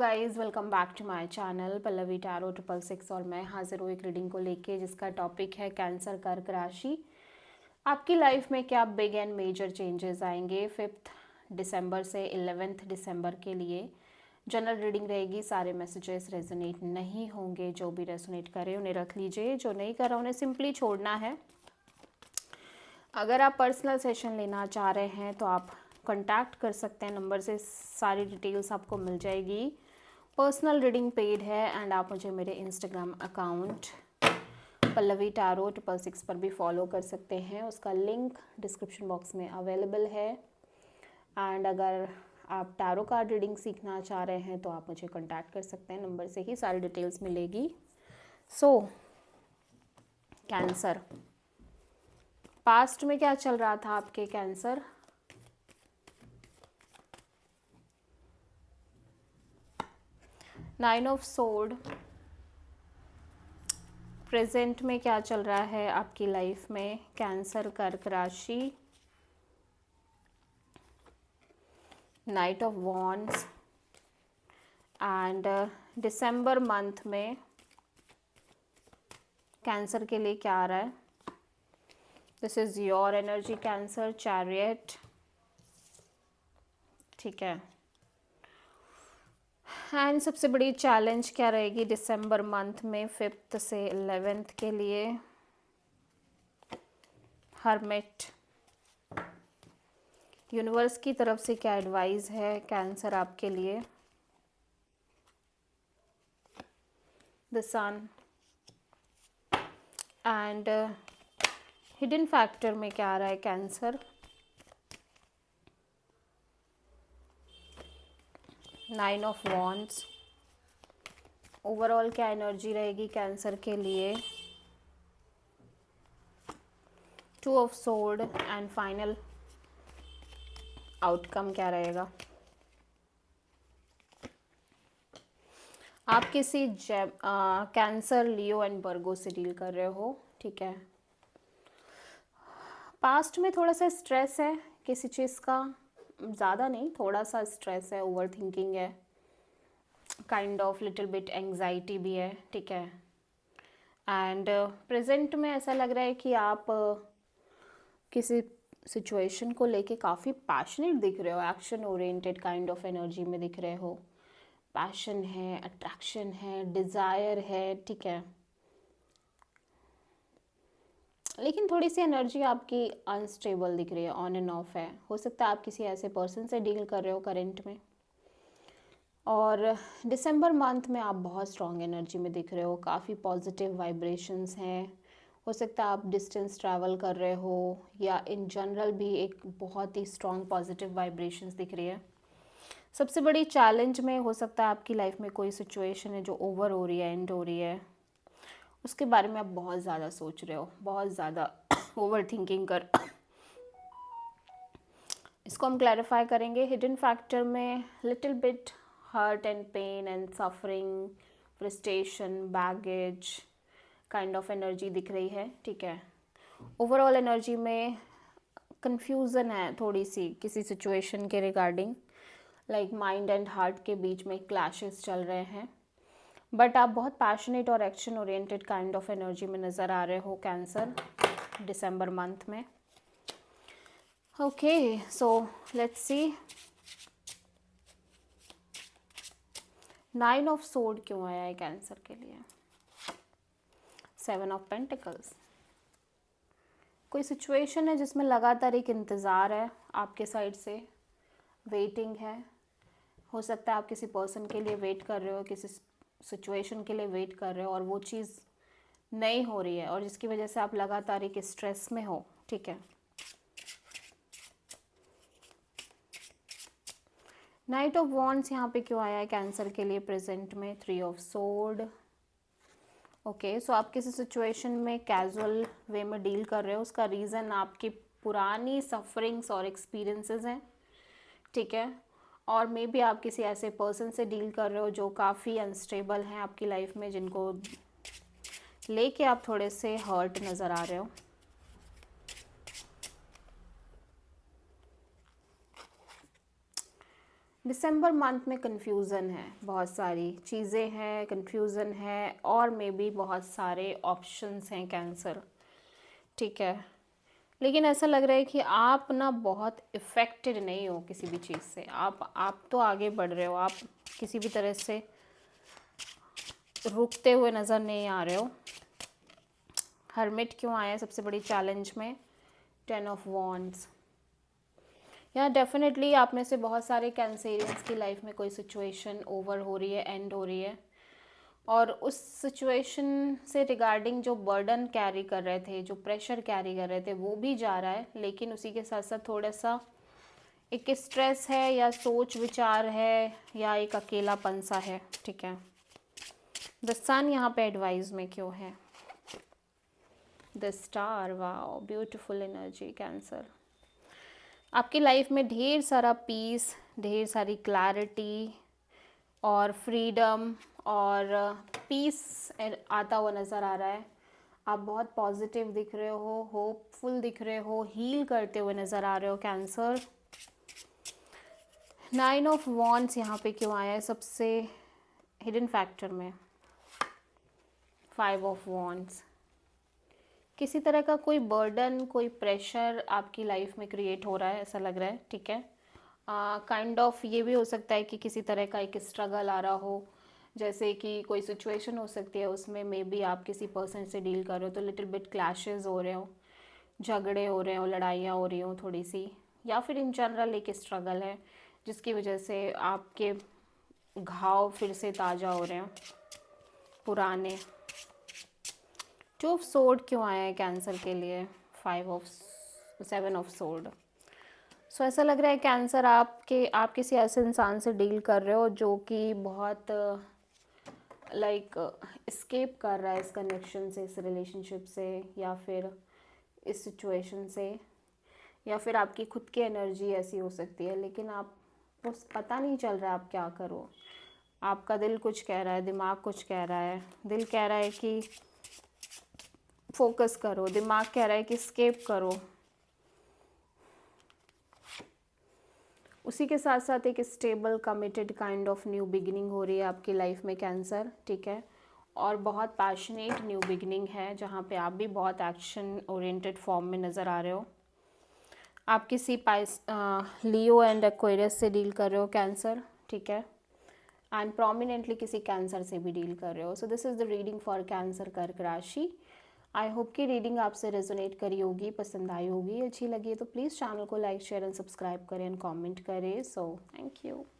Guys welcome back to my channel Pallavi tarot 666 और मैं हाजिर हूँ एक रीडिंग को लेके जिसका टॉपिक है कैंसर कर्क राशि। आपकी लाइफ में क्या बिग एंड मेजर चेंजेस आएंगे 5 दिसंबर से 11 दिसंबर के लिए। जनरल रीडिंग रहेगी, सारे मैसेजेस रेजोनेट नहीं होंगे। जो भी रेजोनेट करे उन्हें रख लीजिए, जो नहीं करा उन्हें सिंपली छोड़ना है। अगर आप पर्सनल सेशन लेना चाह रहे हैं तो आप कॉन्टैक्ट कर सकते हैं, नंबर से सारी डिटेल्स आपको मिल जाएगी। पर्सनल रीडिंग पेड है एंड आप मुझे मेरे इंस्टाग्राम अकाउंट पल्लवी टैरो 666 पर भी फॉलो कर सकते हैं, उसका लिंक डिस्क्रिप्शन बॉक्स में अवेलेबल है। एंड अगर आप टैरो कार्ड रीडिंग सीखना चाह रहे हैं तो आप मुझे कांटेक्ट कर सकते हैं, नंबर से ही सारी डिटेल्स मिलेगी। कैंसर, पास्ट में क्या चल रहा था आपके cancer? Nine of sword, present में क्या चल रहा है आपकी लाइफ में कैंसर कर्क राशि? Night of wands and December month में कैंसर के लिए क्या आ रहा है? This is your energy cancer, chariot. ठीक है, एंड सबसे बड़ी चैलेंज क्या रहेगी दिसंबर मंथ में 5 से 11 के लिए? हर्मिट, यूनिवर्स की तरफ से क्या एडवाइस है कैंसर आपके लिए? The sun and hidden factor में क्या आ रहा है Cancer? Nine of wands, overall क्या एनर्जी रहेगी कैंसर के लिए? Two of sword and final outcome क्या रहेगा? आप किसी कैंसर, लियो एंड वर्गो से डील कर रहे हो, ठीक है। पास्ट में थोड़ा सा स्ट्रेस है किसी चीज़ का, ज़्यादा नहीं, थोड़ा सा स्ट्रेस है, ओवर थिंकिंग है, kind of little bit anxiety भी है, ठीक है। एंड प्रेजेंट में ऐसा लग रहा है कि आप किसी सिचुएशन को लेके काफ़ी पैशनेट दिख रहे हो, action oriented kind of energy में दिख रहे हो। पैशन है, अट्रैक्शन है, डिज़ायर है, ठीक है। लेकिन थोड़ी सी एनर्जी आपकी अनस्टेबल दिख रही है, ऑन एंड ऑफ है। हो सकता है आप किसी ऐसे पर्सन से डील कर रहे हो करंट में। और दिसंबर मंथ में आप बहुत स्ट्रॉन्ग एनर्जी में दिख रहे हो, काफ़ी पॉजिटिव वाइब्रेशंस हैं। हो सकता है आप डिस्टेंस ट्रैवल कर रहे हो या इन जनरल भी एक बहुत ही स्ट्रॉन्ग पॉजिटिव वाइब्रेशंस दिख रही है। सबसे बड़ी चैलेंज में हो सकता है आपकी लाइफ में कोई सिचुएशन है जो ओवर हो रही है, एंड हो रही है, उसके बारे में आप बहुत ज़्यादा सोच रहे हो, बहुत ज़्यादा ओवर थिंकिंग कर। इसको हम क्लैरिफाई करेंगे। हिडन फैक्टर में little bit hurt and pain and suffering, frustration, baggage kind of energy दिख रही है, ठीक है। ओवरऑल एनर्जी में कंफ्यूजन है थोड़ी सी किसी सिचुएशन के regarding, like mind and heart के बीच में क्लैशेस चल रहे हैं। बट आप बहुत पैशनेट और action oriented kind of energy में नज़र आ रहे हो कैंसर दिसंबर मंथ में। Okay, so let's see nine of sword क्यों आया है कैंसर के लिए? 7 ऑफ पेंटिकल्स, कोई सिचुएशन है जिसमें लगातार एक इंतज़ार है आपके साइड से, वेटिंग है। हो सकता है आप किसी पर्सन के लिए वेट कर रहे हो, किसी सिचुएशन के लिए वेट कर रहे हो और वो चीज़ नहीं हो रही है और जिसकी वजह से आप लगातार एक स्ट्रेस में हो, ठीक है। नाइट ऑफ वॉन्ड्स यहाँ पे क्यों आया है कैंसर के लिए प्रेजेंट में? 3 ऑफ सोर्ड। ओके, सो आप किसी सिचुएशन में कैजुअल वे में डील कर रहे हो, उसका रीज़न आपकी पुरानी सफरिंग्स और एक्सपीरियंसेस हैं, ठीक है। और मे बी आप किसी ऐसे पर्सन से डील कर रहे हो जो काफ़ी अनस्टेबल हैं आपकी लाइफ में, जिनको लेके आप थोड़े से हर्ट नज़र आ रहे हो। दिसंबर मंथ में कन्फ्यूज़न है, बहुत सारी चीज़ें हैं, कन्फ्यूज़न है और मे बी बहुत सारे ऑप्शंस हैं कैंसर, ठीक है। लेकिन ऐसा लग रहा है कि आप ना बहुत इफ़ेक्टेड नहीं हो किसी भी चीज़ से, आप तो आगे बढ़ रहे हो, आप किसी भी तरह से रुकते हुए नज़र नहीं आ रहे हो। हर्मिट क्यों आया है सबसे बड़ी चैलेंज में? 10 ऑफ वॉन्ड्स। यहाँ डेफिनेटली आप में से बहुत सारे कैंसेरियंस की लाइफ में कोई सिचुएशन ओवर हो रही है, एंड हो रही है, और उस सिचुएशन से रिगार्डिंग जो बर्डन कैरी कर रहे थे, जो प्रेशर कैरी कर रहे थे, वो भी जा रहा है, लेकिन उसी के साथ साथ थोड़ा सा एक स्ट्रेस है या सोच विचार है या एक अकेलापन सा है, ठीक है। द सन यहाँ पे एडवाइस में क्यों है? The star, wow beautiful energy cancer. आपकी लाइफ में ढेर सारा पीस, ढेर सारी क्लैरिटी और फ्रीडम और पीस आता हुआ नज़र आ रहा है। आप बहुत पॉजिटिव दिख रहे हो, होपफुल दिख रहे हो, हील करते हुए नज़र आ रहे हो कैंसर। 9 ऑफ वॉन्ड्स यहाँ पे क्यों आया है सबसे हिडन फैक्टर में? 5 ऑफ वॉन्ड्स। किसी तरह का कोई बर्डन, कोई प्रेशर आपकी लाइफ में क्रिएट हो रहा है, ऐसा लग रहा है, ठीक है। काइंड ऑफ ये भी हो सकता है कि किसी तरह का एक स्ट्रगल आ रहा हो, जैसे कि कोई सिचुएशन हो सकती है, उसमें मे बी आप किसी पर्सन से डील कर रहे हो तो लिटिल बिट क्लैशेस हो रहे हो, झगड़े हो रहे हो, लड़ाइयाँ हो रही हो थोड़ी सी, या फिर इन जनरल एक स्ट्रगल है जिसकी वजह से आपके घाव फिर से ताज़ा हो रहे हो, पुराने। 2 ऑफ सोर्ड क्यों आया है कैंसर के लिए? 7 ऑफ सोर्ड। सो ऐसा लग रहा है कैंसर आप किसी ऐसे इंसान से डील कर रहे हो जो कि बहुत लाइक एस्केप कर रहा है इस कनेक्शन से, इस रिलेशनशिप से, या फिर इस सिचुएशन से, या फिर आपकी खुद की एनर्जी ऐसी हो सकती है, लेकिन आपको पता नहीं चल रहा है आप क्या करो। आपका दिल कुछ कह रहा है, दिमाग कुछ कह रहा है। दिल कह रहा है कि फोकस करो, दिमाग कह रहा है कि स्केप करो। उसी के साथ साथ एक stable committed kind of new beginning हो रही है आपकी लाइफ में कैंसर, ठीक है। और बहुत पैशनेट न्यू बिगिनिंग है जहाँ पे आप भी बहुत एक्शन ओरिएंटेड फॉर्म में नज़र आ रहे हो। आप किसी लियो एंड एक्वेरियस से डील कर रहे हो कैंसर, ठीक है, एंड प्रोमिनेंटली किसी कैंसर से भी डील कर रहे हो। So this is the reading for cancer कर्क राशि। आई होप कि रीडिंग आपसे रेजोनेट करी होगी, पसंद आई होगी। अच्छी लगी तो प्लीज़ चैनल को लाइक शेयर एंड सब्सक्राइब करें एंड कमेंट करें। So thank you.